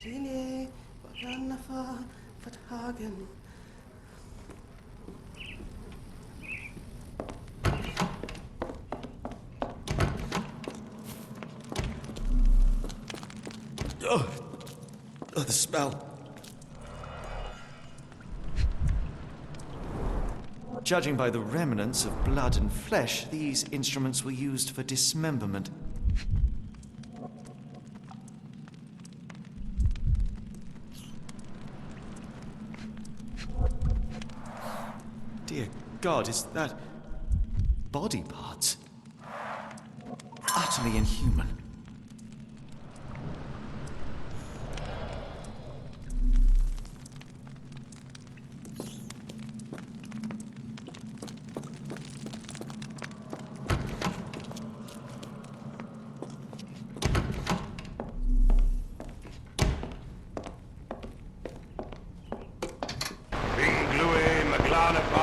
Tini, Nafa, Vertagen. Oh, the smell. Judging by the remnants of blood and flesh, these instruments were used for dismemberment. Dear God, is that body parts? Utterly inhuman.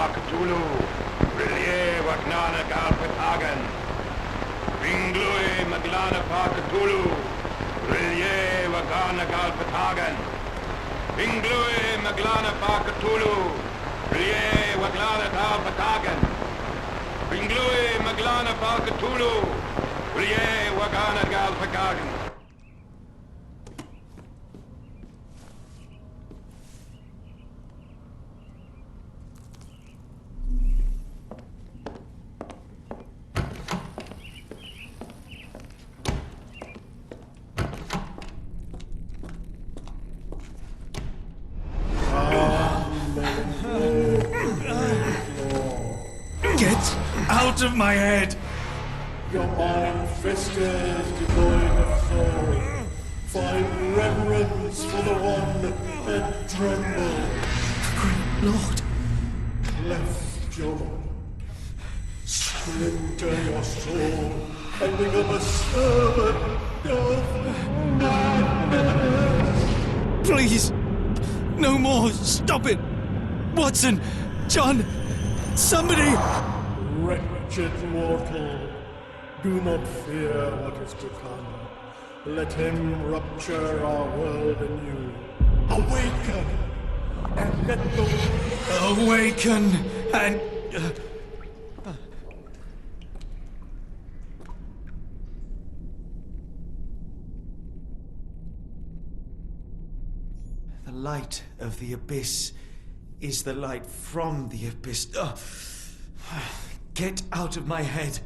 Cthulhu, Rillier, Wagnana, Galpetagen. Ringlui, Maglana, Cthulhu, Rillier, Wagana, Galpetagen. Ringlui, Maglana, Cthulhu, Rillier, Waglana, Galpetagen. Ringlui, Maglana, Cthulhu, Rillier, Wagana, Galpetagen. Get out of my head! Your mind festers devoid of soul. Find reverence for the one that trembled. Great Lord! Cleft your bone. Splinter your soul and become a servant of madness. Please! No more! Stop it! Watson! John! Somebody! Wretched mortal, do not fear what is to come. Let him rupture our world anew. Awaken! And let the Awaken and... The light of the abyss is the light from the abyss. Get out of my head.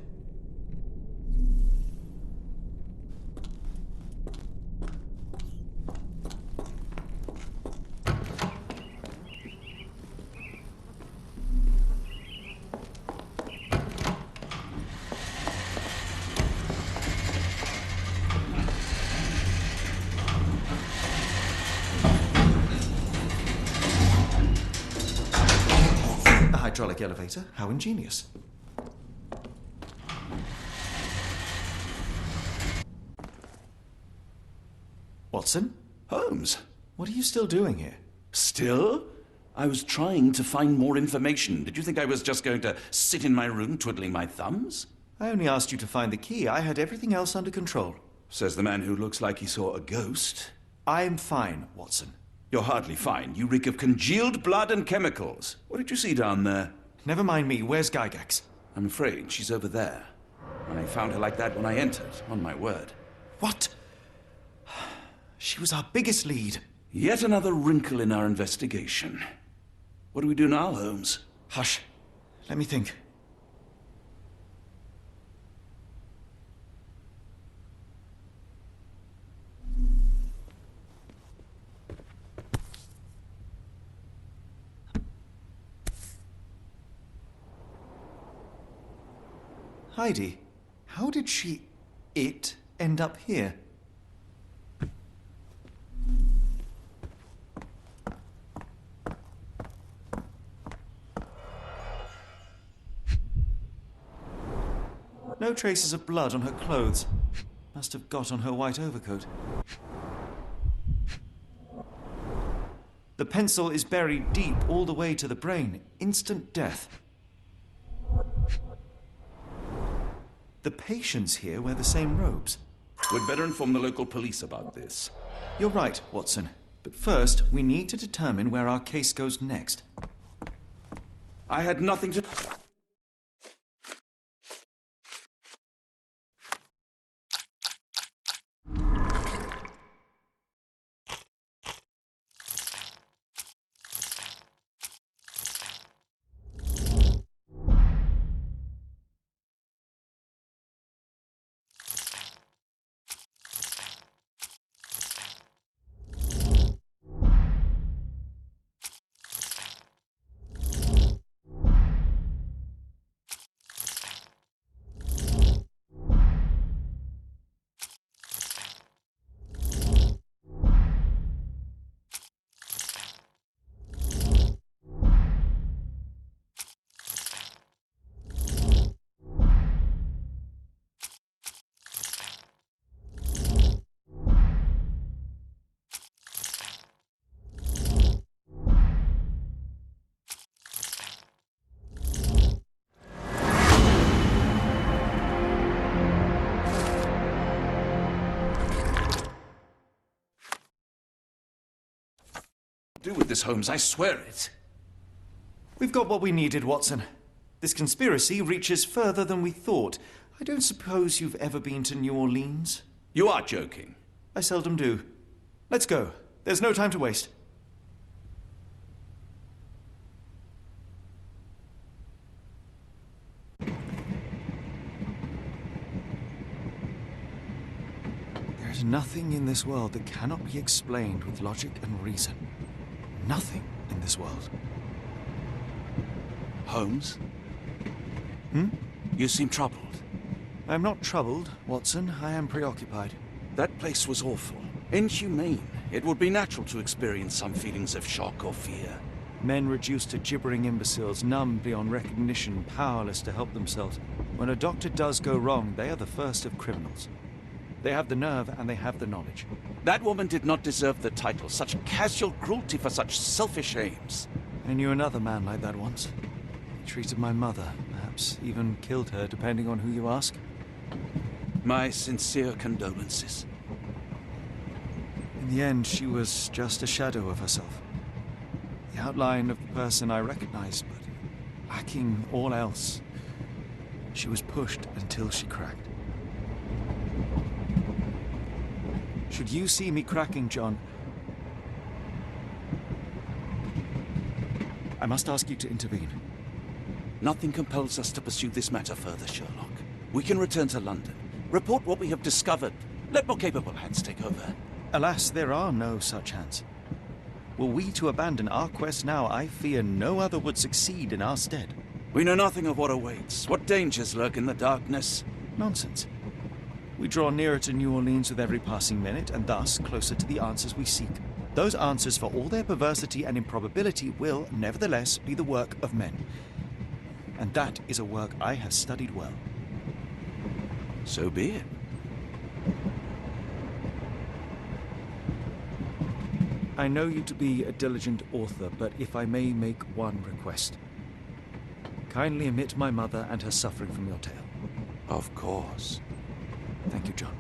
A hydraulic elevator? How ingenious. Watson? Holmes? What are you still doing here? Still? I was trying to find more information. Did you think I was just going to sit in my room twiddling my thumbs? I only asked you to find the key. I had everything else under control. Says the man who looks like he saw a ghost. I'm fine, Watson. You're hardly fine. You reek of congealed blood and chemicals. What did you see down there? Never mind me. Where's Gygax? I'm afraid she's over there. I found her like that when I entered, on my word. What? She was our biggest lead. Yet another wrinkle in our investigation. What do we do now, Holmes? Hush. Let me think. Heidi, how did it end up here? No traces of blood on her clothes. Must have got on her white overcoat. The pencil is buried deep all the way to the brain. Instant death. The patients here wear the same robes. We'd better inform the local police about this. You're right, Watson. But first, we need to determine where our case goes next. I had nothing to... do with this, Holmes, I swear it. We've got what we needed, Watson. This conspiracy reaches further than we thought. I don't suppose you've ever been to New Orleans? You are joking. I seldom do. Let's go. There's no time to waste. There's nothing in this world that cannot be explained with logic and reason. Nothing in this world. Holmes? Hmm? You seem troubled. I'm not troubled, Watson. I am preoccupied. That place was awful. Inhumane. It would be natural to experience some feelings of shock or fear. Men reduced to gibbering imbeciles, numb beyond recognition, powerless to help themselves. When a doctor does go wrong, they are the first of criminals. They have the nerve and they have the knowledge. That woman did not deserve the title. Such casual cruelty for such selfish aims. I knew another man like that once. He treated my mother, perhaps even killed her, depending on who you ask. My sincere condolences. In the end, she was just a shadow of herself. The outline of the person I recognized, but lacking all else. She was pushed until she cracked. Should you see me cracking, John, I must ask you to intervene. Nothing compels us to pursue this matter further, Sherlock. We can return to London, report what we have discovered, let more capable hands take over. Alas, there are no such hands. Were we to abandon our quest now, I fear no other would succeed in our stead. We know nothing of what awaits, what dangers lurk in the darkness. Nonsense. We draw nearer to New Orleans with every passing minute, and thus closer to the answers we seek. Those answers, for all their perversity and improbability, will, nevertheless, be the work of men. And that is a work I have studied well. So be it. I know you to be a diligent author, but if I may make one request. Kindly omit my mother and her suffering from your tale. Of course. Thank you, John.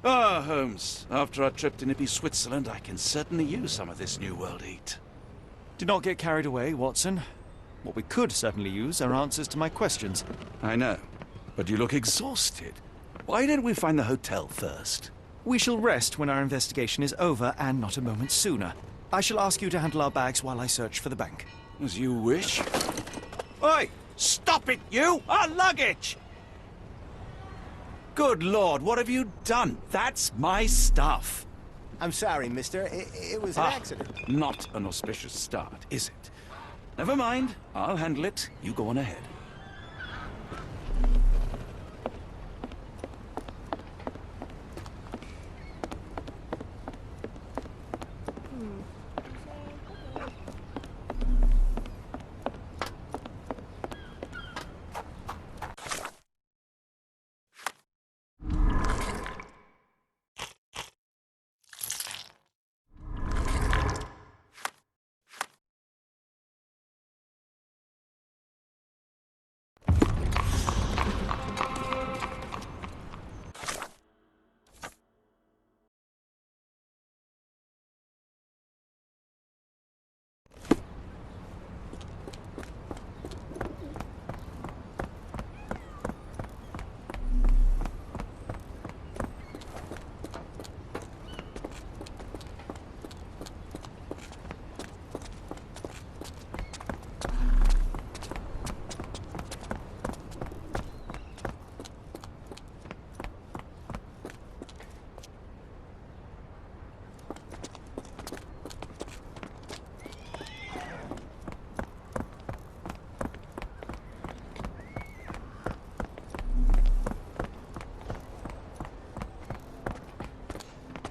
Ah, Holmes, after our trip to nippy Switzerland, I can certainly use some of this New World heat. Do not get carried away, Watson. What we could certainly use are answers to my questions. I know, but you look exhausted. Why don't we find the hotel first? We shall rest when our investigation is over, and not a moment sooner. I shall ask you to handle our bags while I search for the bank. As you wish. Oi! Stop it, you! Our luggage! Good Lord, what have you done? That's my stuff. I'm sorry, mister. It was an accident. Not an auspicious start, is it? Never mind. I'll handle it. You go on ahead.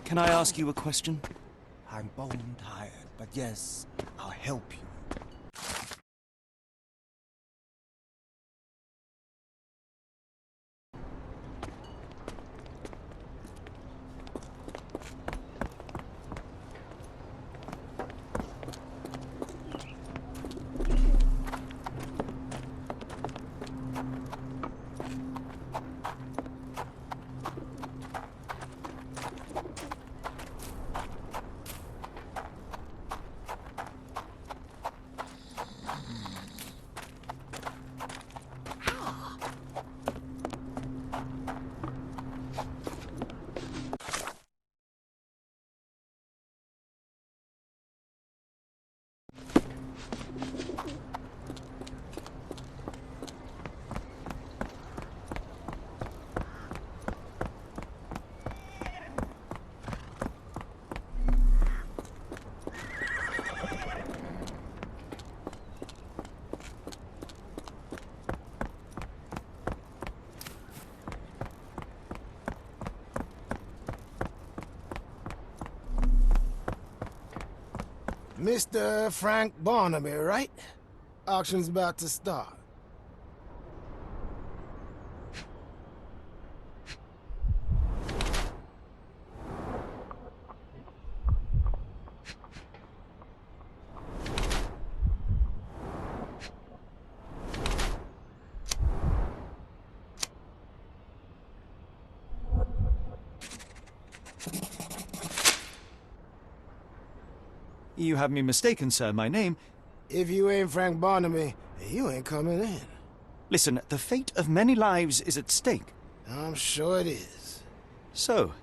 Can I ask you a question? I'm bone tired, but yes, I'll help you. Mr. Frank Barnaby, right? Auction's about to start. You have me mistaken, sir. My name... If you ain't Frank Barnaby, you ain't coming in. Listen, the fate of many lives is at stake. I'm sure it is. So,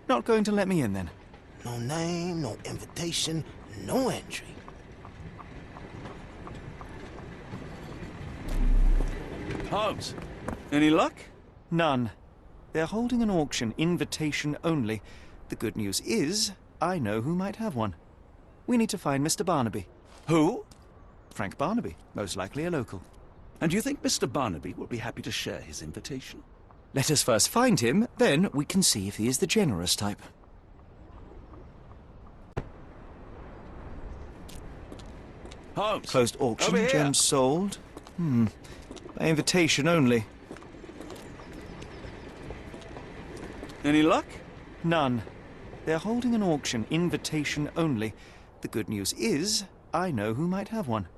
not going to let me in, then? No name, no invitation, no entry. Holmes, any luck? None. They're holding an auction, invitation only. The good news is, I know who might have one. We need to find Mr. Barnaby. Who? Frank Barnaby, most likely a local. And you think Mr. Barnaby will be happy to share his invitation? Let us first find him, then we can see if he is the generous type. Holmes! Closed Over auction, here. gems sold. By invitation only. Any luck? None. They're holding an auction, invitation only. The good news is, I know who might have one.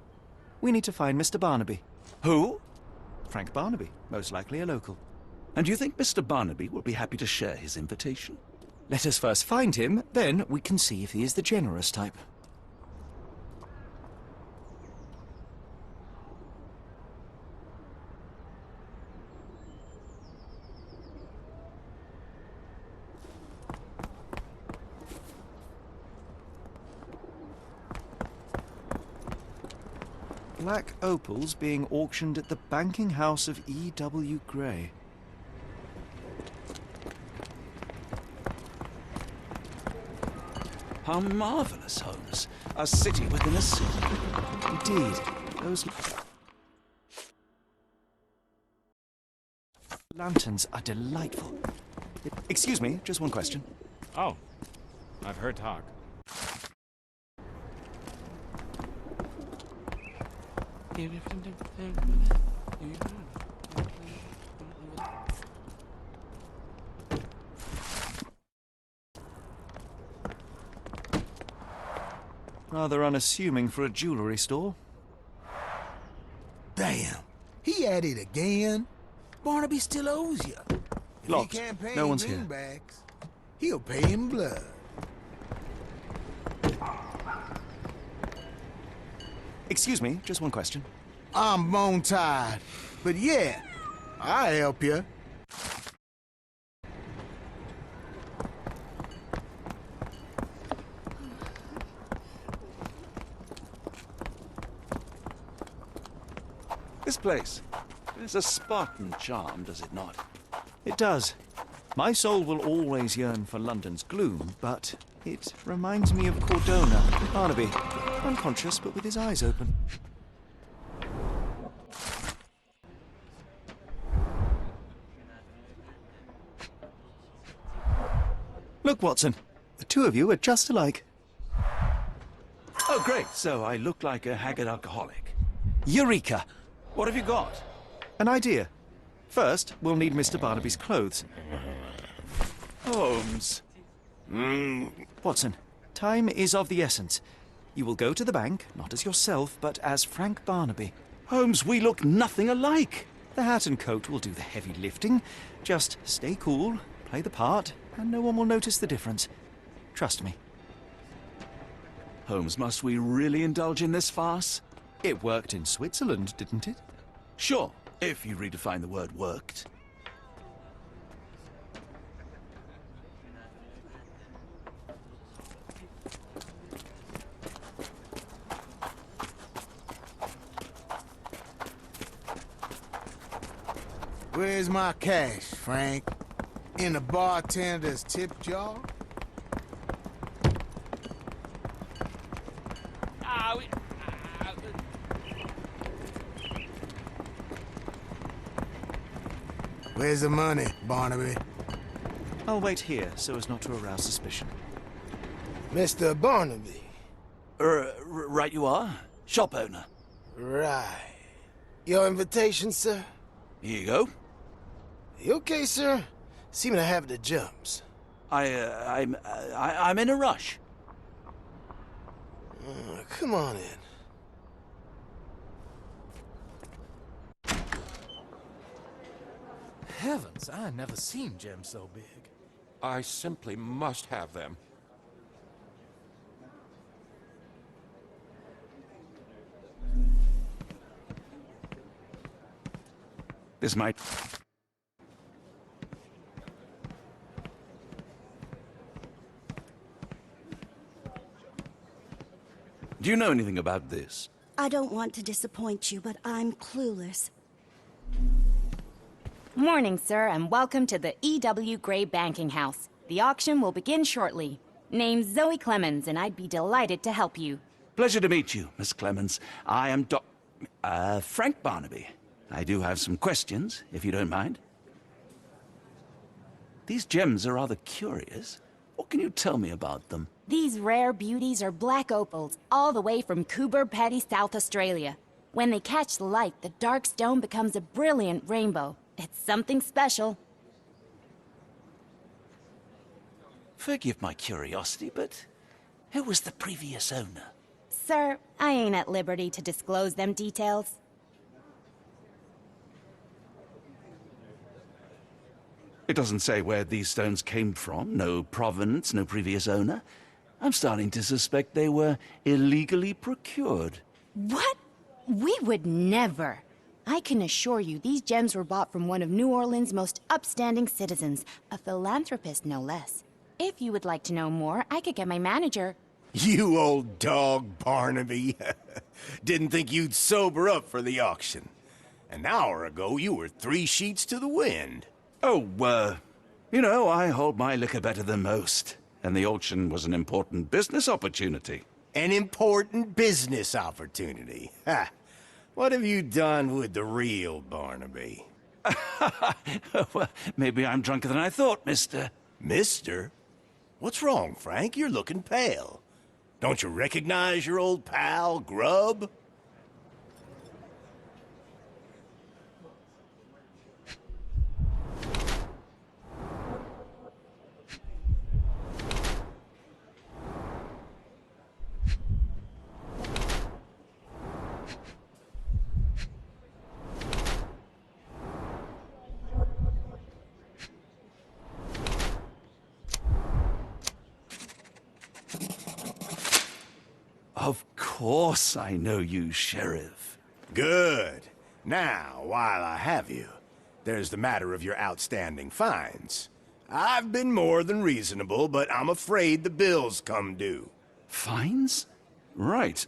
We need to find Mr. Barnaby. Who? Frank Barnaby, most likely a local. And you think Mr. Barnaby will be happy to share his invitation? Let us first find him, then we can see if he is the generous type. Black opals being auctioned at the banking house of E.W. Gray. How marvelous, Holmes. A city within a city. Indeed, those lanterns are delightful. Excuse me, just one question. Oh, I've heard talk. Rather unassuming for a jewelry store. Damn, he at it again. Barnaby still owes you. If Locked. he can't pay No in one's here. greenbacks, he'll pay in blood. Excuse me, just one question. I'm bone tired, but yeah, I'll help you. This place has a Spartan charm, does it not? It does. My soul will always yearn for London's gloom, but it reminds me of Cordona, Barnaby, unconscious but with his eyes open. Look, Watson, The two of you are just alike. Oh, great. So I look like a haggard alcoholic. Eureka! What have you got? An idea. First, we'll need Mr. Barnaby's clothes. Holmes. Watson, time is of the essence. You will go to the bank, not as yourself, but as Frank Barnaby. Holmes, we look nothing alike. The hat and coat will do the heavy lifting. Just stay cool, play the part, and no one will notice the difference. Trust me. Holmes, must we really indulge in this farce? It worked in Switzerland, didn't it? Sure, if you redefine the word worked. Where's my cash, Frank? In the bartender's tip jar? Where's the money, Barnaby? I'll wait here so as not to arouse suspicion. Mr. Barnaby. Right you are. Shop owner. Right. Your invitation, sir? Here you go. You okay, sir? Seem to have the jumps. I'm in a rush. Come on in. Heavens, I never seen gems so big. I simply must have them. This might... Do you know anything about this? I don't want to disappoint you, but I'm clueless. Morning, sir, and welcome to the E.W. Gray Banking House. The auction will begin shortly. Name's Zoe Clemens, and I'd be delighted to help you. Pleasure to meet you, Miss Clemens. I am Frank Barnaby. I do have some questions, if you don't mind. These gems are rather curious. What can you tell me about them? These rare beauties are black opals, all the way from Coober Pedy, South Australia. When they catch the light, the dark stone becomes a brilliant rainbow. It's something special. Forgive my curiosity, but who was the previous owner? Sir, I ain't at liberty to disclose them details. It doesn't say where these stones came from, no provenance, no previous owner. I'm starting to suspect they were illegally procured. What? We would never. I can assure you these gems were bought from one of New Orleans' most upstanding citizens, a philanthropist no less. If you would like to know more, I could get my manager. You old dog, Barnaby. Didn't think you'd sober up for the auction. An hour ago, you were 3 sheets to the wind. Oh, you know, I hold my liquor better than most. And the auction was an important business opportunity. An important business opportunity. Ha! What have you done with the real Barnaby? Well, maybe I'm drunker than I thought, mister. Mister? What's wrong, Frank? You're looking pale. Don't you recognize your old pal, Grub? Of course I know you, Sheriff. Good. Now, while I have you, there's the matter of your outstanding fines. I've been more than reasonable, but I'm afraid the bills come due. Fines? Right,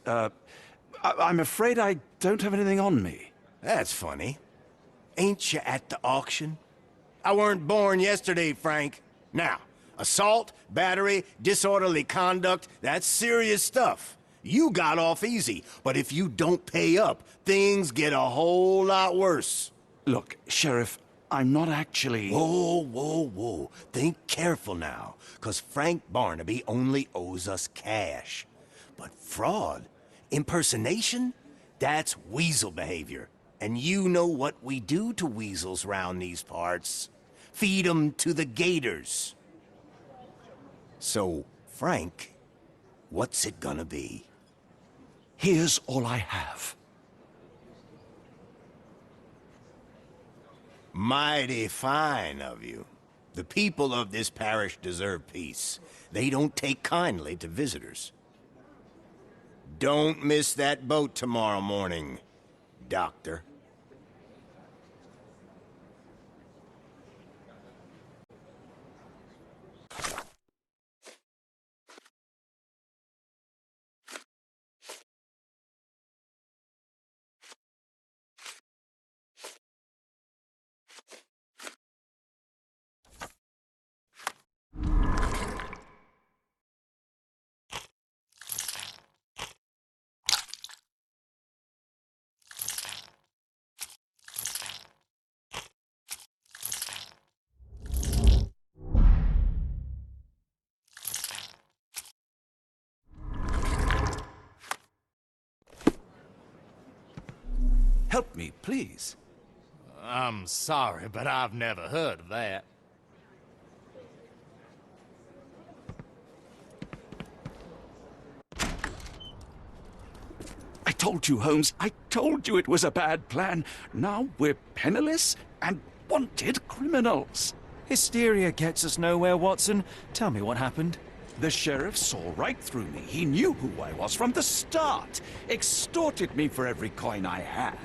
I'm afraid I don't have anything on me. That's funny. Ain't you at the auction? I weren't born yesterday, Frank. Now, assault, battery, disorderly conduct, that's serious stuff. You got off easy, but if you don't pay up, things get a whole lot worse. Look, Sheriff, I'm not actually... Whoa, whoa, whoa. Think careful now, 'cause Frank Barnaby only owes us cash. But fraud, impersonation, that's weasel behavior. And you know what we do to weasels round these parts. Feed 'em to the gators. So, Frank, what's it gonna be? Here's all I have. Mighty fine of you. The people of this parish deserve peace. They don't take kindly to visitors. Don't miss that boat tomorrow morning, Doctor. Help me, please. I'm sorry, but I've never heard of that. I told you, Holmes. I told you it was a bad plan. Now we're penniless and wanted criminals. Hysteria gets us nowhere, Watson. Tell me what happened. The sheriff saw right through me. He knew who I was from the start. Extorted me for every coin I had.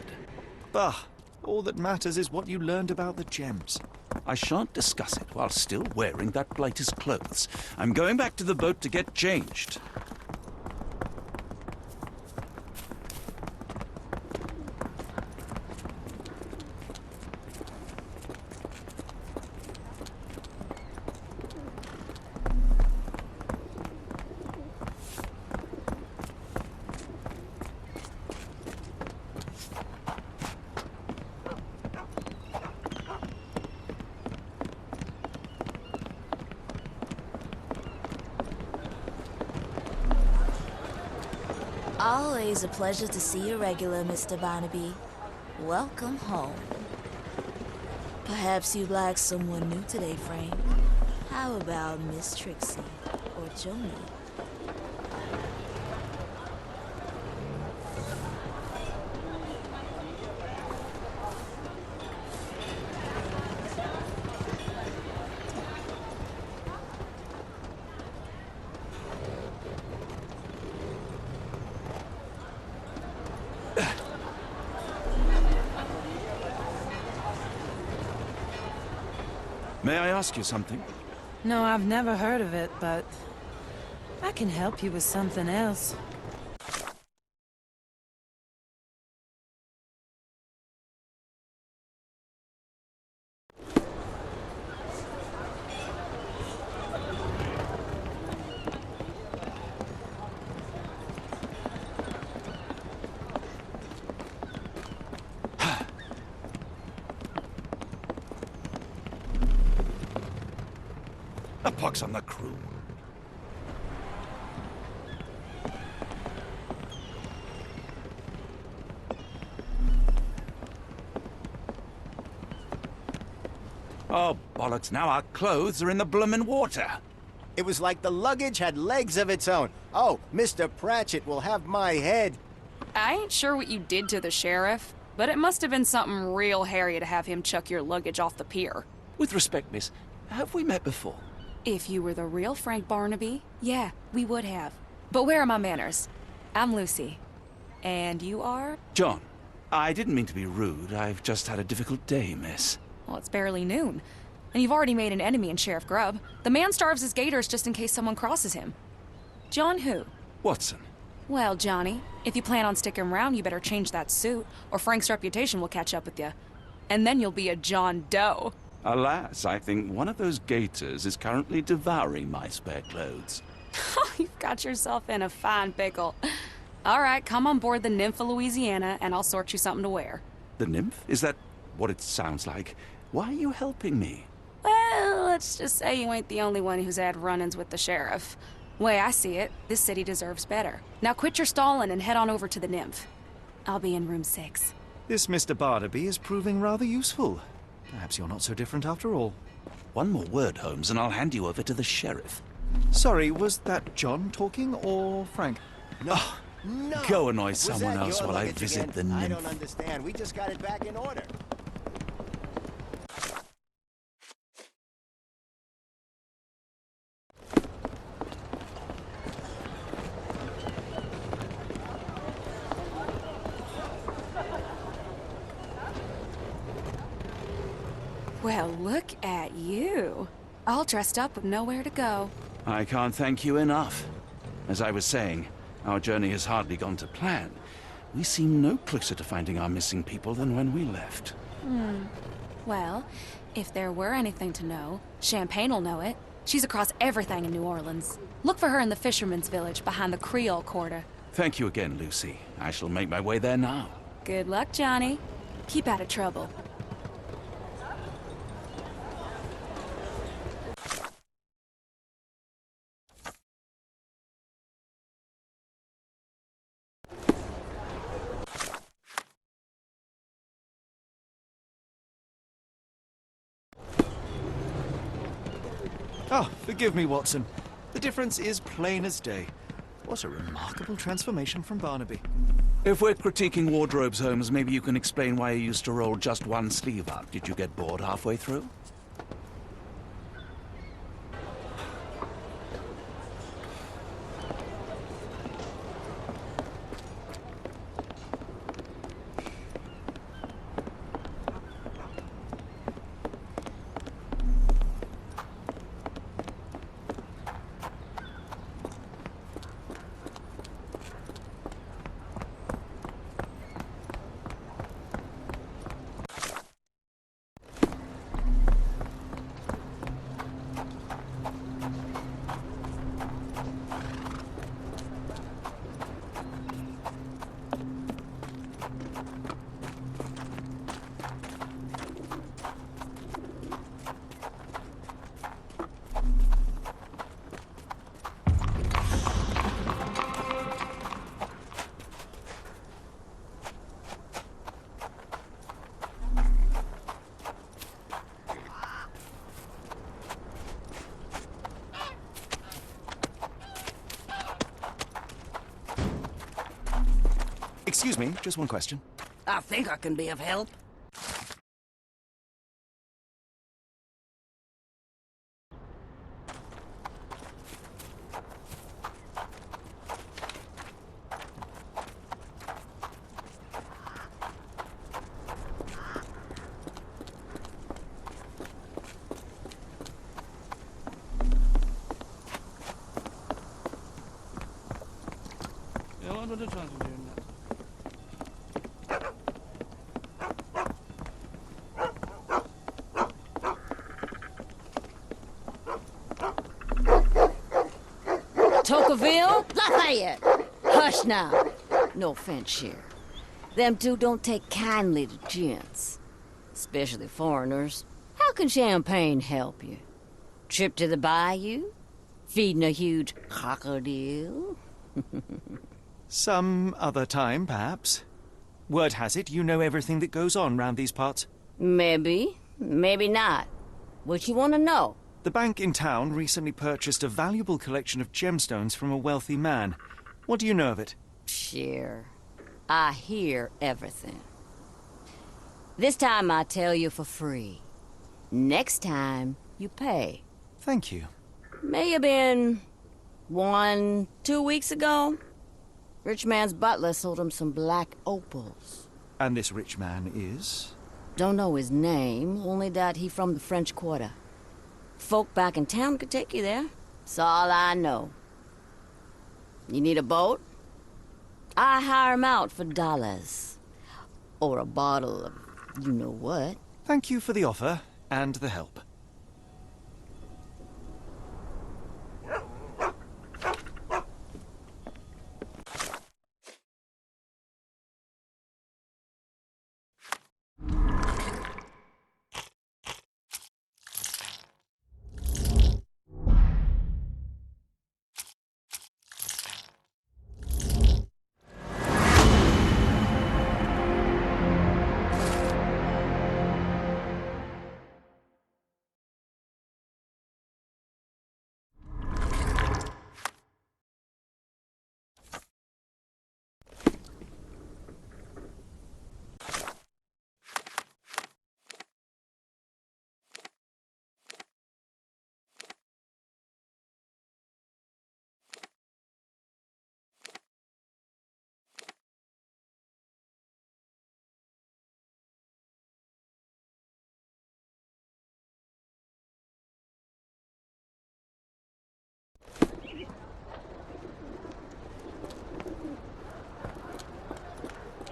Bah, all that matters is what you learned about the gems. I shan't discuss it while still wearing that blighter's clothes. I'm going back to the boat to get changed. Always a pleasure to see you regular, Mr. Barnaby. Welcome home. Perhaps you'd like someone new today, Frank. How about Miss Trixie or Joni? May I ask you something? No, I've never heard of it, but I can help you with something else. A pox on the crew. Oh, bollocks, now our clothes are in the bloomin' water. It was like the luggage had legs of its own. Oh, Mr. Pratchett will have my head. I ain't sure what you did to the sheriff, but it must have been something real hairy to have him chuck your luggage off the pier. With respect, miss, have we met before? If you were the real Frank Barnaby, yeah, we would have. But where are my manners? I'm Lucy. And you are? John. I didn't mean to be rude. I've just had a difficult day, miss. Well, it's barely noon. And you've already made an enemy in Sheriff Grubb. The man starves his gators just in case someone crosses him. John who? Watson. Well, Johnny, if you plan on sticking around, you better change that suit, or Frank's reputation will catch up with you. And then you'll be a John Doe. Alas, I think one of those gators is currently devouring my spare clothes. You've got yourself in a fine pickle. All right, come on board the Nymph of Louisiana, and I'll sort you something to wear. The nymph? Is that what it sounds like? Why are you helping me? Well, let's just say you ain't the only one who's had run-ins with the sheriff. Way I see it, this city deserves better. Now quit your stalling and head on over to the nymph. I'll be in room 6. This Mr. Barnaby is proving rather useful. Perhaps you're not so different after all. One more word, Holmes, and I'll hand you over to the sheriff. Sorry, was that John talking or Frank? No. No. Go annoy Was someone that else your while I luggage visit again? the I nymph. don't understand. We just got it back in order. Well, look at you. All dressed up with nowhere to go. I can't thank you enough. As I was saying, our journey has hardly gone to plan. We seem no closer to finding our missing people than when we left. Well, if there were anything to know, Champagne'll know it. She's across everything in New Orleans. Look for her in the fisherman's village behind the Creole Quarter. Thank you again, Lucy. I shall make my way there now. Good luck, Johnny. Keep out of trouble. Oh, forgive me, Watson. The difference is plain as day. What a remarkable transformation from Barnaby. If we're critiquing wardrobes, Holmes, maybe you can explain why you used to roll just one sleeve up. Did you get bored halfway through? Excuse me, just one question. I think I can be of help. Tocqueville? Lafayette! Hush now. No offense here. Them two don't take kindly to gents. Especially foreigners. How can champagne help you? Trip to the bayou? Feeding a huge crocodile? Some other time, perhaps. Word has it, you know everything that goes on round these parts. Maybe. Maybe not. What you want to know? The bank in town recently purchased a valuable collection of gemstones from a wealthy man. What do you know of it? Sure. I hear everything. This time I tell you for free. Next time, you pay. Thank you. May have been 1, 2 weeks ago. Rich man's butler sold him some black opals. And this rich man is? Don't know his name, only that he from the French Quarter. Folk back in town could take you there. That's all I know. You need a boat? I hire him out for dollars. Or a bottle of you-know-what. Thank you for the offer and the help.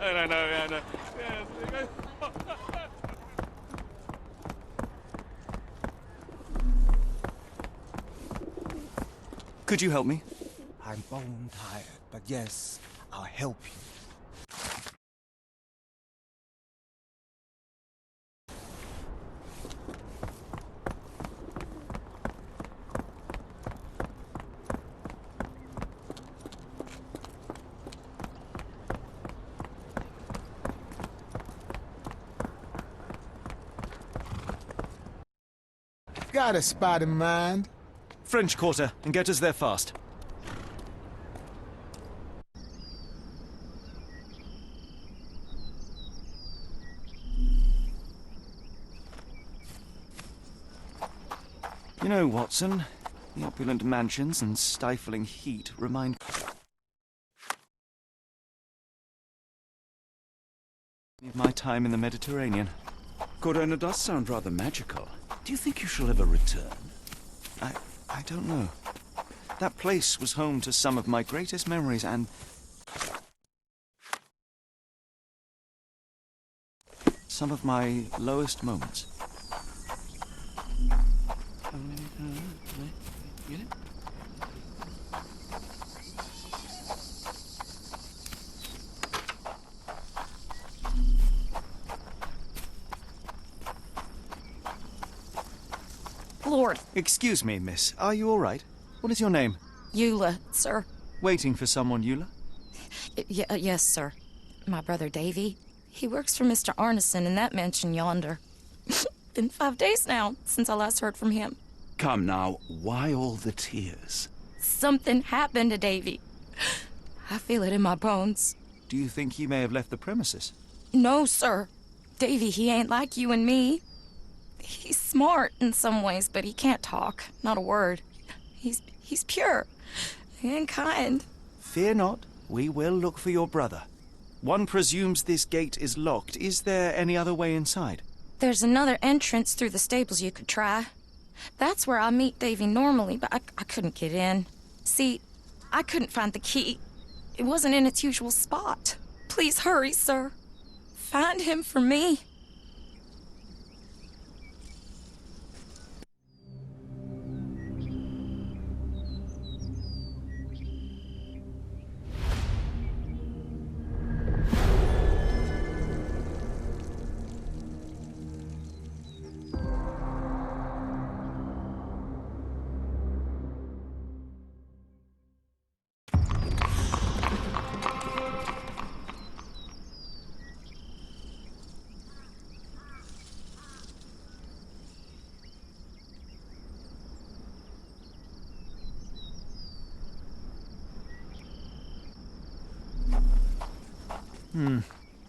I know. Yes. Could you help me? I'm bone tired, but yes, I'll help you. Got a spot in mind. French Quarter, and get us there fast. You know, Watson, the opulent mansions and stifling heat remind me of my time in the Mediterranean. Corona does sound rather magical. Do you think you shall ever return? I don't know. That place was home to some of my greatest memories and some of my lowest moments. Lord. Excuse me, miss. Are you all right? What is your name? Eula, sir. Waiting for someone, Eula? Yes, sir. My brother Davy. He works for Mr. Arneson in that mansion yonder. Been 5 days now since I last heard from him. Come now, why all the tears? Something happened to Davy. I feel it in my bones. Do you think he may have left the premises? No, sir. Davy, he ain't like you and me. He's smart in some ways, but he can't talk. Not a word. He's pure and kind. Fear not. We will look for your brother. One presumes this gate is locked. Is there any other way inside? There's another entrance through the stables you could try. That's where I meet Davy normally, but I couldn't get in. See, I couldn't find the key. It wasn't in its usual spot. Please hurry, sir. Find him for me.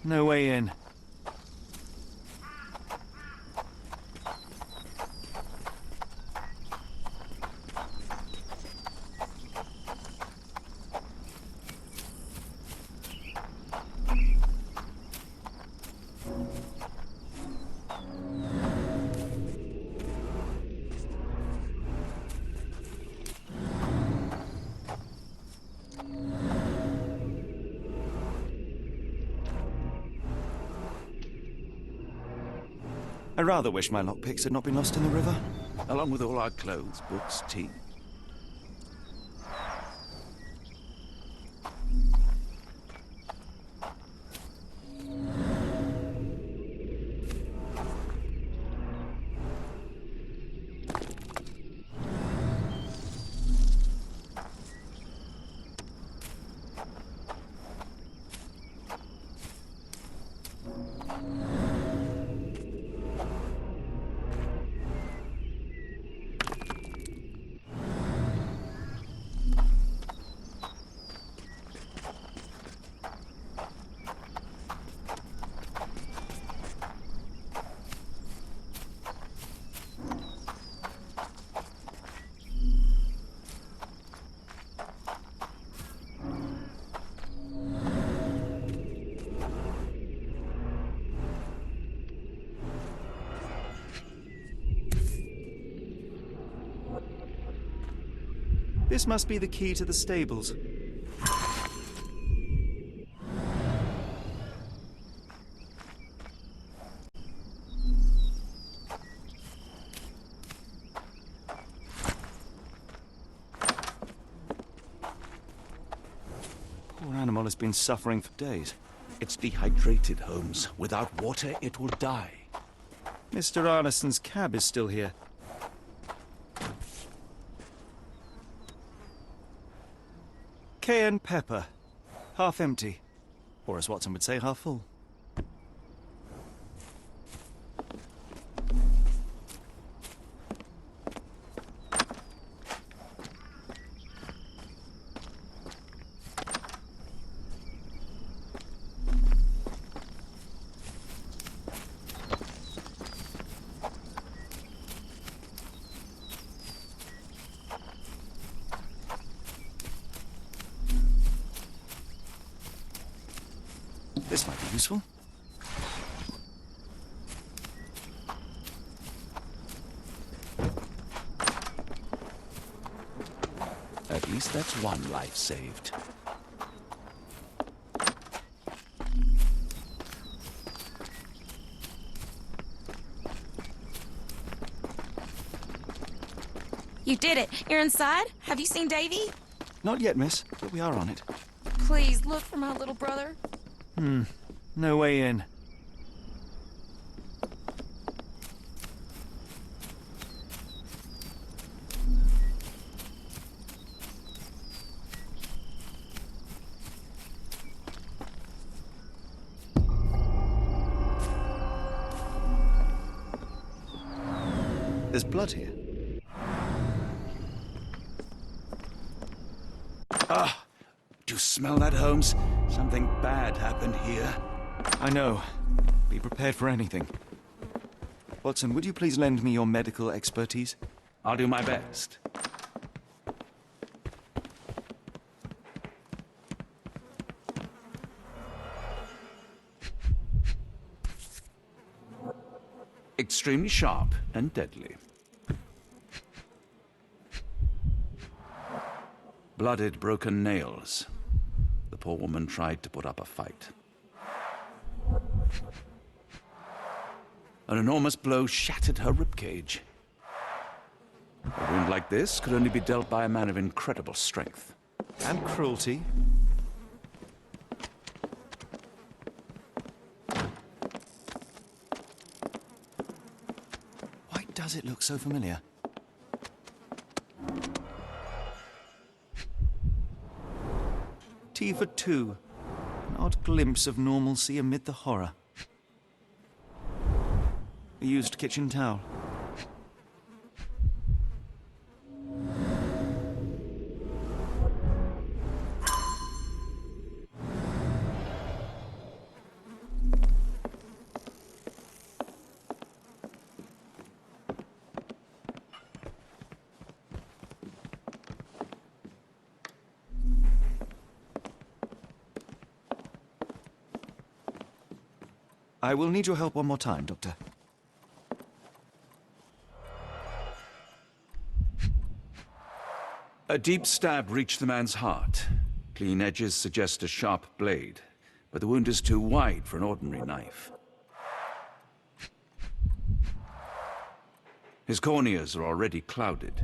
No way in. I rather wish my lockpicks had not been lost in the river. Along with all our clothes, books, tea. This must be the key to the stables. Poor animal has been suffering for days. It's dehydrated, Holmes. Without water, it will die. Mr. Arneson's cab is still here. Cayenne pepper. Half empty. Or as Watson would say, half full. This might be useful. At least that's one life saved. You did it. You're inside? Have you seen Davy? Not yet, miss, but we are on it. Please, look for my little brother. No way in. There's blood here. Ah! Do you smell that, Holmes? Something bad happened here. I know. Be prepared for anything. Watson, would you please lend me your medical expertise? I'll do my best. Extremely sharp and deadly. Blooded, broken nails. The poor woman tried to put up a fight. An enormous blow shattered her ribcage. A wound like this could only be dealt by a man of incredible strength. And cruelty. Why does it look so familiar? Tea for two. An odd glimpse of normalcy amid the horror. A used kitchen towel. I will need your help one more time, Doctor. A deep stab reached the man's heart. Clean edges suggest a sharp blade, but the wound is too wide for an ordinary knife. His corneas are already clouded.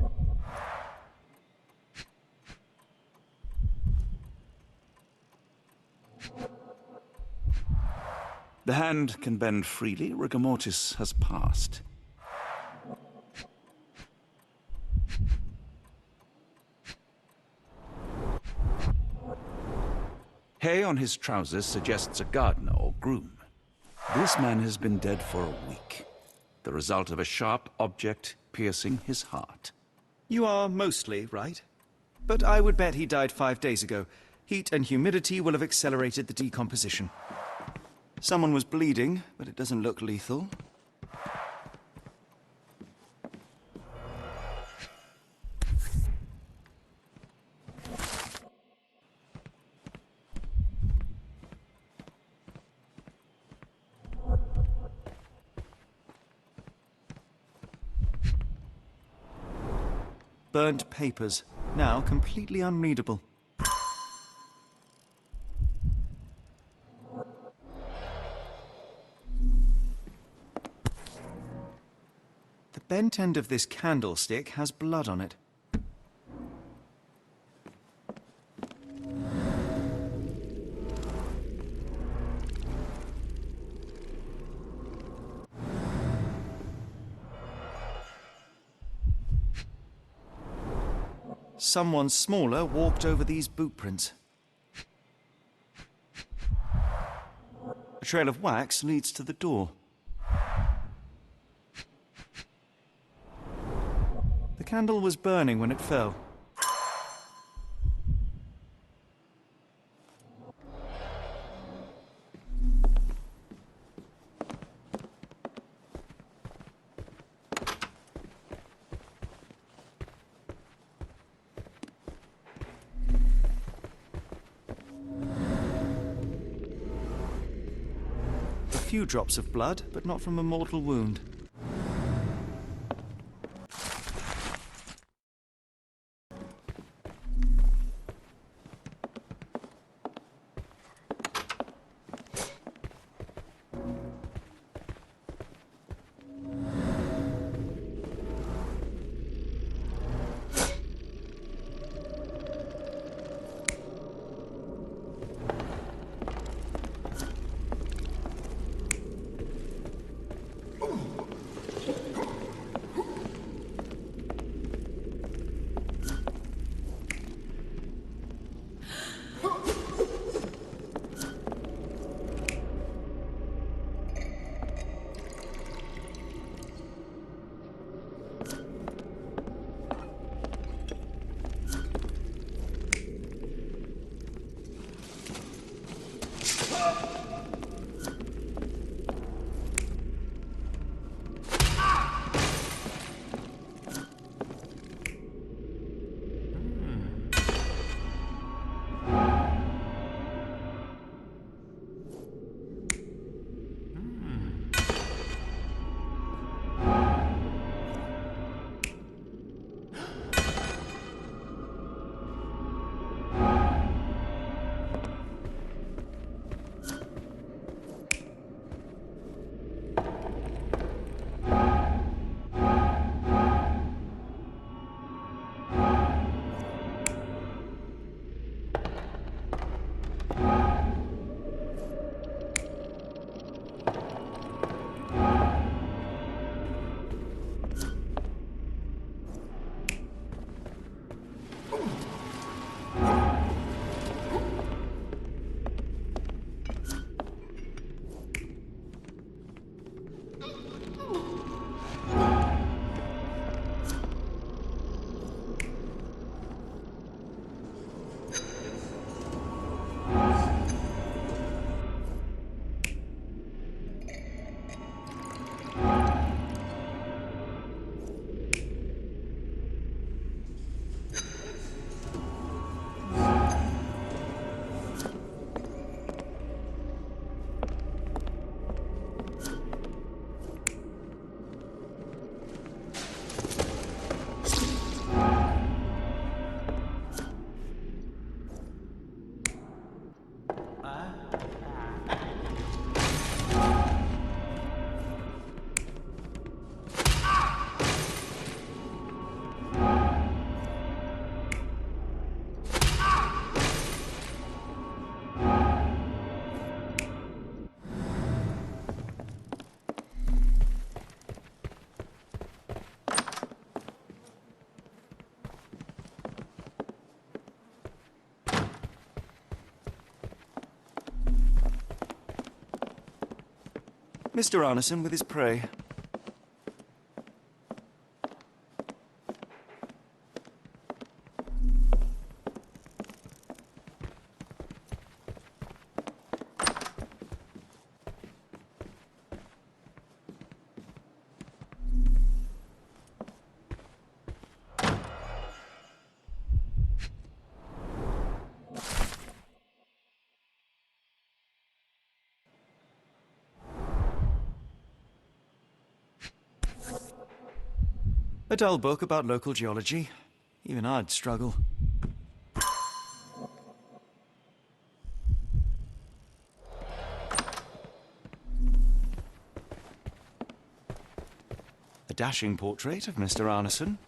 The hand can bend freely. Rigor mortis has passed. Hay on his trousers suggests a gardener or groom. This man has been dead for a week. The result of a sharp object piercing his heart. You are mostly right. But I would bet he died 5 days ago. Heat and humidity will have accelerated the decomposition. Someone was bleeding, but it doesn't look lethal. Burnt papers, now completely unreadable. The bent end of this candlestick has blood on it. Someone smaller walked over these boot prints. A trail of wax leads to the door. The candle was burning when it fell. A few drops of blood, but not from a mortal wound. Mr. Arneson with his prey. A dull book about local geology. Even I'd struggle. A dashing portrait of Mr. Arneson.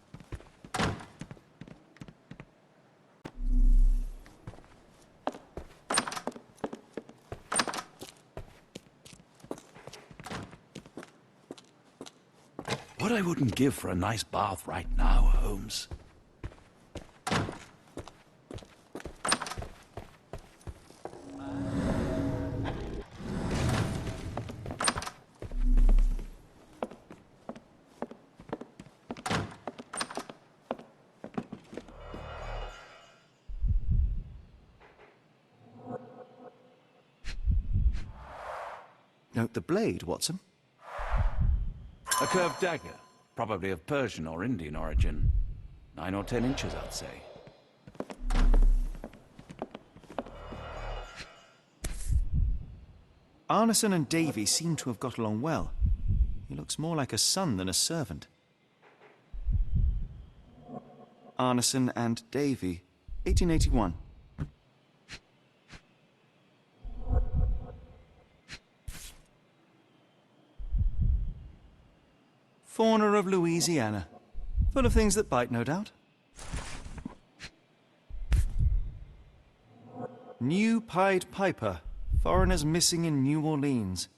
What I wouldn't give for a nice bath right now, Holmes. Note the blade, Watson. A curved dagger, probably of Persian or Indian origin. 9 or 10 inches, I'd say. Arneson and Davy seem to have got along well. He looks more like a son than a servant. Arneson and Davy, 1881. Fauna of Louisiana. Full of things that bite, no doubt. New Pied Piper. Foreigners missing in New Orleans.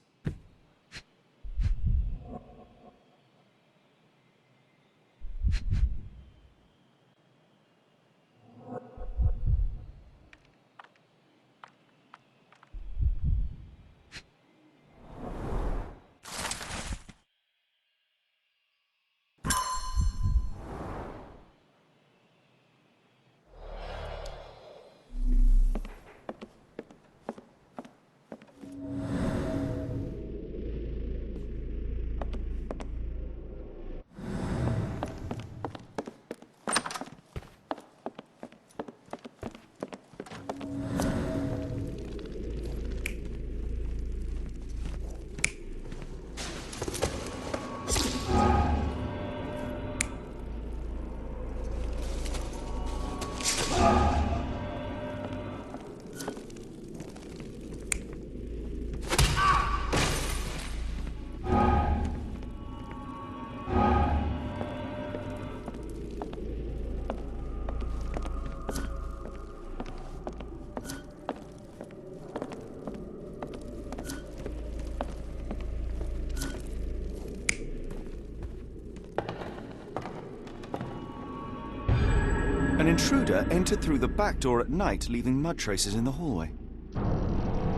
An intruder entered through the back door at night, leaving mud traces in the hallway.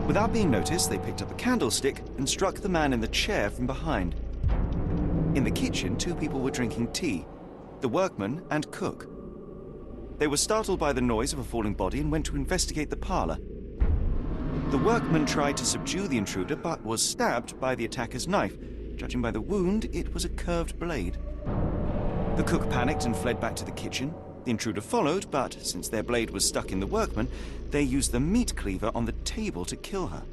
Without being noticed, they picked up a candlestick and struck the man in the chair from behind. In the kitchen, 2 people were drinking tea, the workman and cook. They were startled by the noise of a falling body and went to investigate the parlor. The workman tried to subdue the intruder, but was stabbed by the attacker's knife. Judging by the wound, it was a curved blade. The cook panicked and fled back to the kitchen. The intruder followed, but since their blade was stuck in the workman, they used the meat cleaver on the table to kill her.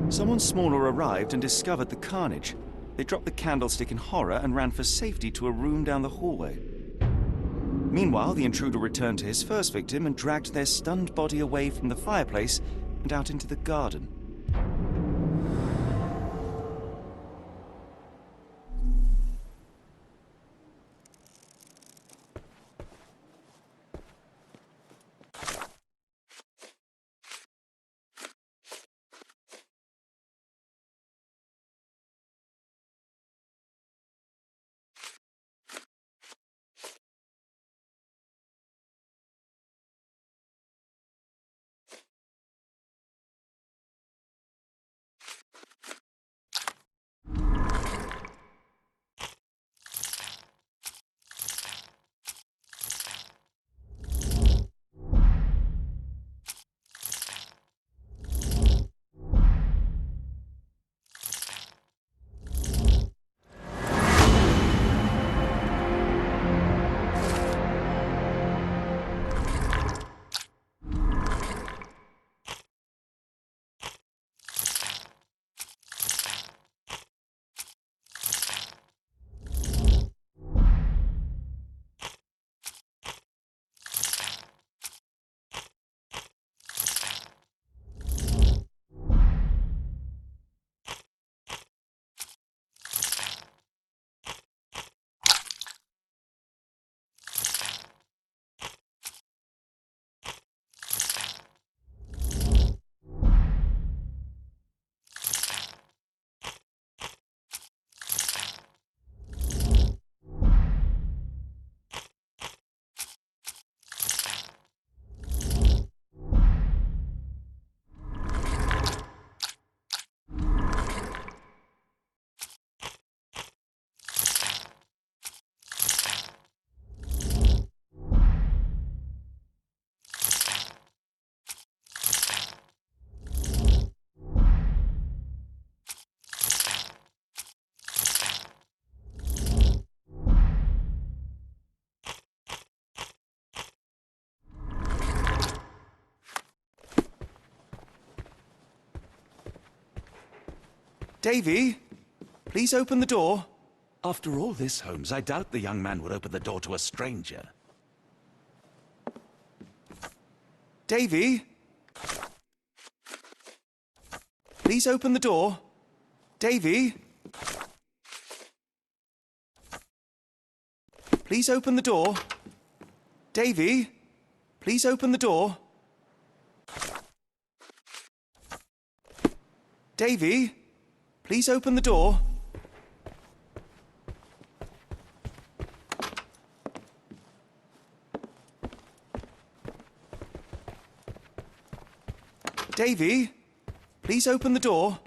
Someone smaller arrived and discovered the carnage. They dropped the candlestick in horror and ran for safety to a room down the hallway. Meanwhile, the intruder returned to his first victim and dragged their stunned body away from the fireplace and out into the garden. Davy, please open the door. After all this, Holmes, I doubt the young man would open the door to a stranger. Davy? Please open the door. Davy? Please open the door. Davy? Please open the door. Davy? Please open the door. Davy? Please open the door.